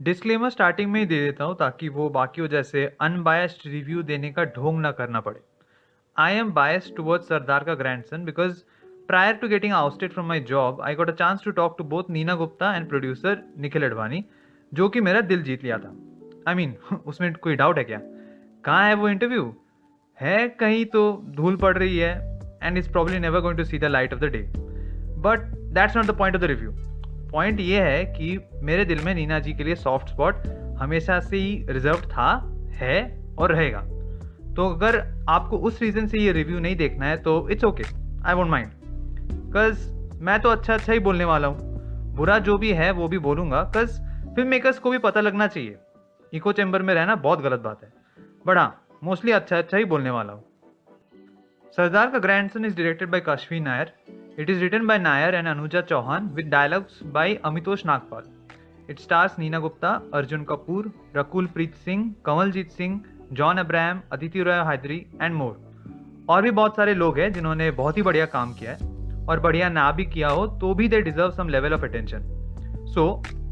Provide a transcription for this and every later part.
Disclaimer starting में ही दे देता हूँ ताकि वो बाकियों जैसे अनबायस्ड रिव्यू देने का ढोंग ना करना पड़े। I am biased towards Sardar ka grandson because prior to getting ousted from my job I got a chance to talk to both Neena Gupta and producer Nikhil Advani, जो कि मेरा दिल जीत लिया था। आई मीन उसमें कोई डाउट है क्या? कहाँ है वो इंटरव्यू? है कहीं तो धूल पड़ रही है and is probably never going to see the light of the day. But that's not the point of the review. Point ये है कि मेरे दिल में नीना जी के लिए सॉफ्ट स्पॉट हमेशा से ही रिजर्व था, है और रहेगा। तो अगर आपको उस रीजन से ये रिव्यू नहीं देखना है तो it's okay, I won't mind. कज मैं तो अच्छा अच्छा ही बोलने वाला हूँ, बुरा जो भी है वो भी बोलूंगा। कज फिल्म मेकर्स को भी पता लगना चाहिए इको चैम्बर में रहना बहुत गलत बात है। बट हाँ, मोस्टली अच्छा अच्छा ही बोलने वाला हूँ। Sardar Ka Grandson is directed by Kashvi Nair. It is written by Nair and Anuja Chauhan with dialogues by Amitosh Nagpal. It stars Neena Gupta, Arjun Kapoor, Rakul Preet Singh, Kamaljeet Singh, John Abraham, Aditi Roy Hydari and more. और भी बहुत सारे लोग हैं जिन्होंने बहुत ही बढ़िया काम किया है, और बढ़िया ना भी किया हो तो भी they deserve some level of attention. So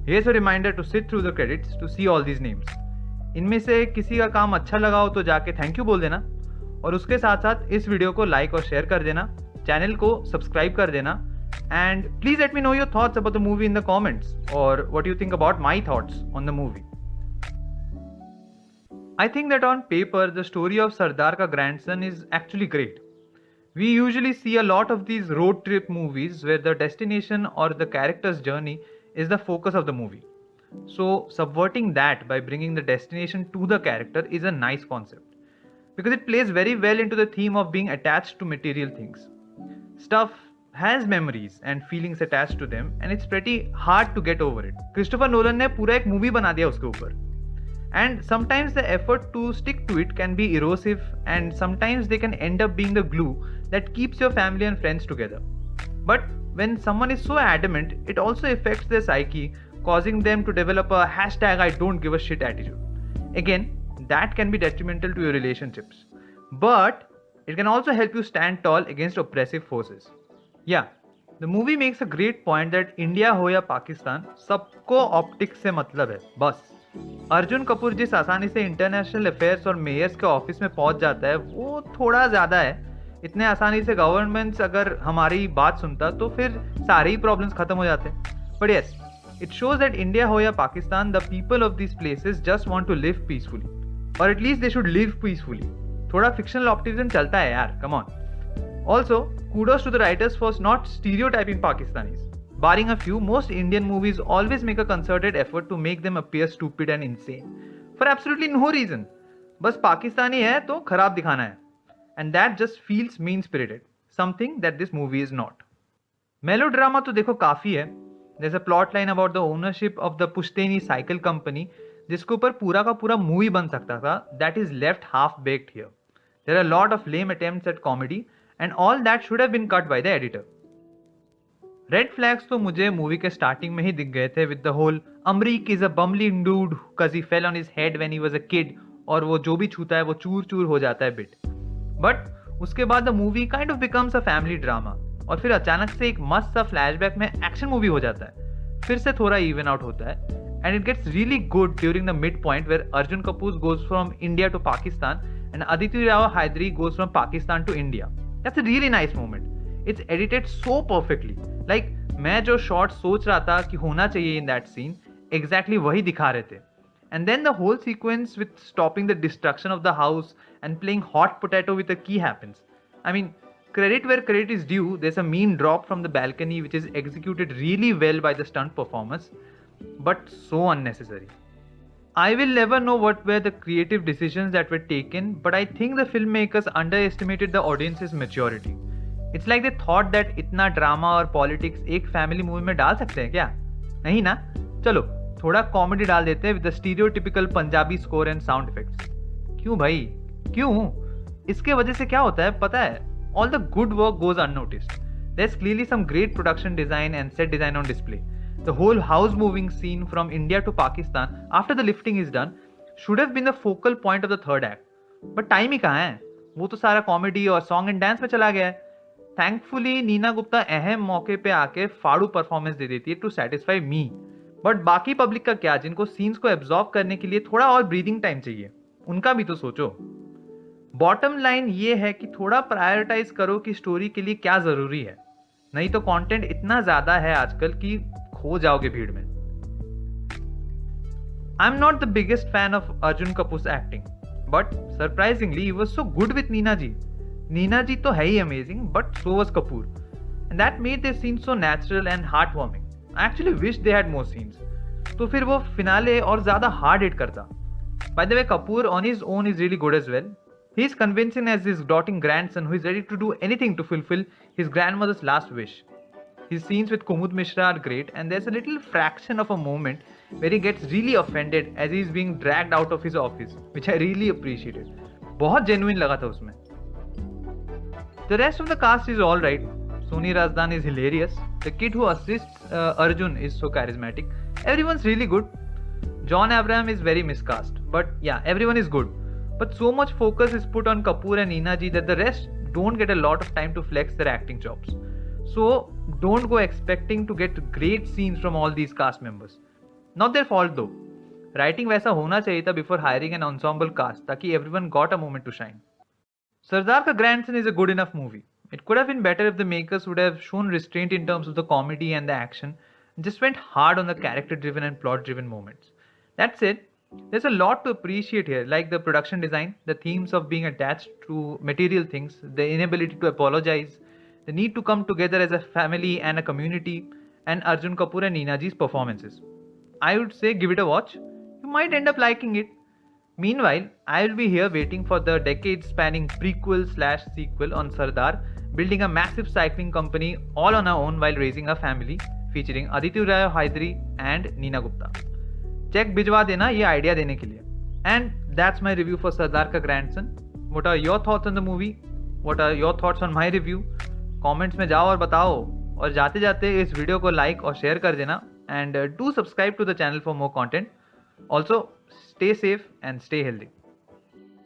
here's a reminder to sit through the credits to see all these names. इनमें से किसी का काम अच्छा लगा हो तो जाके थैंक यू बोल देना, और उसके साथ साथ इस वीडियो को लाइक और शेयर कर देना, चैनल को सब्सक्राइब कर देना, and please let me know your thoughts about the movie in the comments और what you think about my thoughts on the movie. I think that on paper, the story of Sardar Ka Grandson is actually great. We usually see a lot of these road trip movies where the destination or the character's journey is the focus of the movie. So, subverting that by bringing the destination to the character is a nice concept because it plays very well into the theme of being attached to material things. Stuff has memories and feelings attached to them, and it's pretty hard to get over it. Christopher Nolan ने पूरा एक movie बना दिया उसके ऊपर, and sometimes the effort to stick to it can be erosive, and sometimes they can end up being the glue that keeps your family and friends together. But when someone is so adamant, it also affects their psyche, causing them to develop a hashtag I don't give a shit attitude. Again, that can be detrimental to your relationships, but it can also help you stand tall against oppressive forces. Yeah, the movie makes a great point that India हो या पाकिस्तान, सबको optics से मतलब है बस। अर्जुन कपूर जिस आसानी से इंटरनेशनल अफेयर्स और मेयर्स के ऑफिस में पहुंच जाता है वो थोड़ा ज्यादा है। इतने आसानी से गवर्नमेंट्स अगर हमारी बात सुनता तो फिर सारे ही प्रॉब्लम्स खत्म हो जाते। But yes, it shows that India हो या Pakistan, the people of this places just want to live peacefully, और at least they should live peacefully. थोड़ा फिक्शनल ऑप्टिमिज्म चलता है यार, come on. Also, kudos to the writers for not stereotyping Pakistanis. Barring a few, most Indian movies always make a concerted effort to make them appear stupid and insane for absolutely no reason. बस पाकिस्तानी है तो खराब दिखाना है, and that just feels mean spirited, something that this movie is not. Melodrama तो देखो काफी है। There's a plot line about the ownership of the पुश्तैनी साइकिल कंपनी जिसके ऊपर पूरा का पूरा मूवी बन सकता था, that is left half baked here. There are a lot of lame attempts at comedy and all that should have been cut by the editor. Red flags तो मुझे मूवी के स्टार्टिंग में ही दिख गए थे with the whole Amreek is a bumbling dude cuz he fell on his head when he was a kid, और वो जो भी छूता है वो चूर चूर हो जाता है बिट। बट उसके बाद the movie kind of becomes a family drama, और फिर अचानक से एक मस्त सा फ्लैशबैक में एक्शन मूवी हो जाता है, फिर से थोड़ा इवन आउट होता है, and it gets really good during the mid point where Arjun Kapoor goes from India to Pakistan and Aditi Rao Hydari goes from Pakistan to India. That's a really nice moment. It's edited so perfectly, like मैं जो shot सोच रहा था कि होना चाहिए इन दैट सीन एग्जैक्टली वही दिखा रहे थे। And then the whole sequence with stopping the destruction of the house and playing hot potato with a key happens. I mean, credit where credit is due, there's a mean drop from the balcony which is executed really well by the stunt performers, but so unnecessary. I will never know what were the creative decisions that were taken, but I think the filmmakers underestimated the audience's maturity. It's like they thought that इतना drama और politics एक family movie में डाल सकते हैं क्या? नहीं ना, चलो थोड़ा कॉमेडी डाल देते हैं with the stereotypical Punjabi score and sound effects. क्यों भाई, क्यों? इसके वजह से क्या होता है पता है? All the good work goes unnoticed. There's clearly some great production design and set design on display. The whole house moving scene from India to Pakistan after the lifting is done should have been the focal point of the third act. But time ही कहाँ है? वो तो सारा comedy और song and dance में चला गया है। थैंकफुली नीना गुप्ता अहम मौके पे आके फाड़ू परफॉर्मेंस दे देती है टू सेटिस्फाई मी, बट बाकी पब्लिक का क्या, जिनको सीन्स को एब्जॉर्ब करने के लिए थोड़ा और ब्रीदिंग टाइम चाहिए, उनका भी तो सोचो। बॉटम लाइन ये है कि थोड़ा प्रायोरिटाइज करो कि स्टोरी के लिए क्या जरूरी है, नहीं तो कंटेंट इतना ज्यादा है आजकल कि खो जाओगे भीड़ में। I'm not the biggest fan of Arjun Kapoor's acting, but surprisingly, he was so good with Neena Ji. Neena Ji तो है ही amazing, but so was Kapoor, and that made their scenes so natural and heartwarming. I actually wish they had more scenes. तो फिर वो finale और ज़्यादा hard hit करता. By the way, Kapoor on his own is really good as well. He is convincing as his doting grandson who is ready to do anything to fulfill his grandmother's last wish. His scenes with Kumud Mishra are great, and there's a little fraction of a moment where he gets really offended as he's being dragged out of his office, which I really appreciated. बहुत genuine लगा था उसमें. The rest of the cast is alright. Soni Razdan is hilarious. The kid who assists Arjun is so charismatic. Everyone's really good. John Abraham is very miscast, but yeah, everyone is good. But so much focus is put on Kapoor and Neena Ji that the rest don't get a lot of time to flex their acting chops. So don't go expecting to get great scenes from all these cast members. Not their fault though. Writing वैसा होना चाहिए था before hiring an ensemble cast ताकि everyone got a moment to shine. Sardar Ka Grandson is a good enough movie. It could have been better if the makers would have shown restraint in terms of the comedy and the action and just went hard on the character driven and plot driven moments. That said, there's a lot to appreciate here, like the production design, the themes of being attached to material things, the inability to apologize, the need to come together as a family and a community, and Arjun Kapoor and Neena Ji's performances. I would say give it a watch. You might end up liking it. Meanwhile, I will be here waiting for the decade-spanning prequel/sequel on Sardar, building a massive cycling company all on our own while raising a family, featuring Aditya Roy Hydari and Neena Gupta. Check भिजवा देना ये idea देने के लिए. And that's my review for Sardar Ka Grandson. What are your thoughts on the movie? What are your thoughts on my review? Comments में जाओ और बताओ. और जाते जाते इस वीडियो को लाइक और शेयर कर देना. And do subscribe to the channel for more content. Also, stay safe and stay healthy.